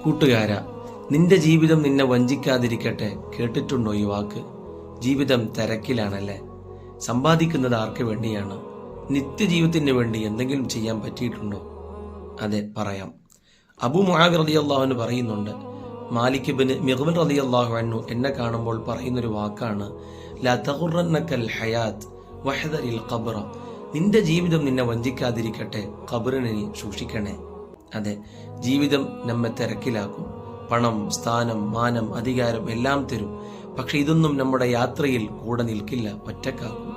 കൂട്ടുകാരാ, നിന്റെ ജീവിതം നിന്നെ വഞ്ചിക്കാതിരിക്കട്ടെ. കേട്ടിട്ടുണ്ടോ ഈ വാക്ക്? ജീവിതം തിരക്കിലാണല്ലേ? സമ്പാദിക്കുന്നത് ആർക്ക് വേണ്ടിയാണ്? നിത്യജീവിതത്തിന് വേണ്ടി എന്തെങ്കിലും ചെയ്യാൻ പറ്റിയിട്ടുണ്ടോ? അതെ, പറയാം. അബൂ മുആവിയ റളിയല്ലാഹു അൻഹു പറയുന്നുണ്ട്, മാലിക് ഇബ്നു മിഗ്വൽ റളിയല്ലാഹു അൻഹു എന്നെ കാണുമ്പോൾ പറയുന്നൊരു വാക്കാണ്, ലാ തഗുറന്നകൽ ഹയാത്ത് വഹ്ദരിൽ ഖബ്റ. നിന്റെ ജീവിതം നിന്നെ വഞ്ചിക്കാതിരിക്കട്ടെ, ഖബറിനെ നീ സൂക്ഷിക്കണേ. അതെ, ജീവിതം നമ്മെ തിരക്കിലാക്കും. പണം, സ്ഥാനം, മാനം, അധികാരം എല്ലാം തരും. പക്ഷെ ഇതൊന്നും നമ്മുടെ യാത്രയിൽ കൂടെ നിൽക്കില്ല, ഒറ്റക്കാക്കും.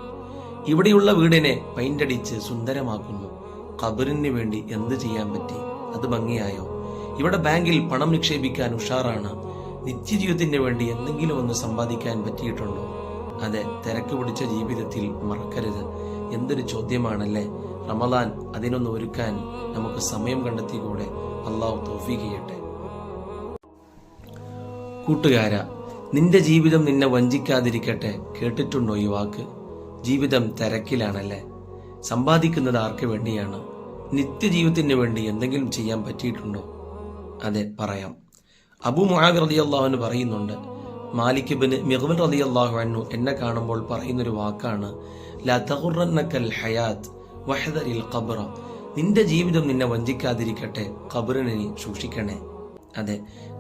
ഇവിടെയുള്ള വീടിനെ പെയിന്റടിച്ച് സുന്ദരമാക്കുന്നു. ഖബറിന് വേണ്ടി എന്ത് ചെയ്യാൻ പറ്റി? അത് ഭംഗിയായോ? ഇവിടെ ബാങ്കിൽ പണം നിക്ഷേപിക്കാൻ ഉഷാറാണ്. നിത്യജീവിതത്തിന് വേണ്ടി എന്തെങ്കിലും ഒന്ന് സമ്പാദിക്കാൻ പറ്റിയിട്ടുണ്ടോ? അതെ, തിരക്ക് പിടിച്ച ജീവിതത്തിൽ മറക്കരുത്. എന്തൊരു ചോദ്യമാണല്ലേ? റമദാൻ അതിനൊന്ന് ഒരുക്കാൻ നമുക്ക് സമയം കണ്ടെത്തിക്കൂടെ? അള്ളാഹു തൗഫീഖ് ചെയ്യട്ടെ. കൂട്ടുകാരാ, നിന്റെ ജീവിതം നിന്നെ വഞ്ചിക്കാതിരിക്കട്ടെ. കേട്ടിട്ടുണ്ടോ ഈ വാക്ക്? ജീവിതം തിരക്കിലാണല്ലേ? സമ്പാദിക്കുന്നത് ആർക്ക് വേണ്ടിയാണ്? നിത്യജീവിതത്തിന് വേണ്ടി എന്തെങ്കിലും ചെയ്യാൻ പറ്റിയിട്ടുണ്ടോ? അതെ, പറയാം. അബൂ മുആവിയ റളിയല്ലാഹു അൻഹു പറയുന്നുണ്ട്, മാലിക് ഇബ്നു മിഗ്വൽ റളിയല്ലാഹു അൻഹു എന്നെ കാണുമ്പോൾ പറയുന്നൊരു വാക്കാണ്, ലാ തഗുറന്നകൽ ഹയാത്ത് വഹ്ദരിൽ ഖബ്റ. നിന്റെ ജീവിതം നിന്നെ വഞ്ചിക്കാതിരിക്കട്ടെ, ഖബറിനെ നീ സൂക്ഷിക്കണേ. അതെ,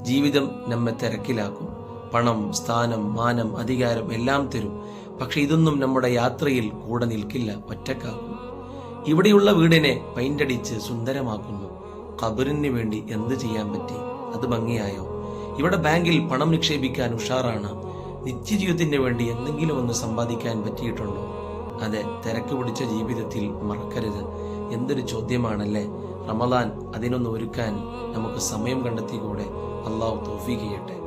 ജീവിതം നമ്മെ തിരക്കിലാക്കും. പണം, സ്ഥാനം, മാനം, അധികാരം എല്ലാം തരും. പക്ഷെ ഇതൊന്നും നമ്മുടെ യാത്രയിൽ കൂടെ നിൽക്കില്ല, ഒറ്റക്കാക്കും. ഇവിടെയുള്ള വീടിനെ പെയിന്റടിച്ച് സുന്ദരമാക്കുന്നു. ഖബറിന് വേണ്ടി എന്ത് ചെയ്യാൻ പറ്റി? അത് ഭംഗിയായോ? ഇവിടെ ബാങ്കിൽ പണം നിക്ഷേപിക്കാൻ ഉഷാറാണ്. നിത്യജീവിതത്തിന് വേണ്ടി എന്തെങ്കിലും ഒന്ന് സമ്പാദിക്കാൻ പറ്റിയിട്ടുണ്ടോ? അതെ, തിരക്ക് പിടിച്ച ജീവിതത്തിൽ മറക്കരുത്. എന്തൊരു ചോദ്യമാണല്ലേ? റമദാൻ അതിനൊന്ന് ഒരുക്കാൻ നമുക്ക് സമയം കണ്ടെത്തിക്കൂടെ? അള്ളാഹു തൗഫീഖ് ചെയ്യട്ടെ.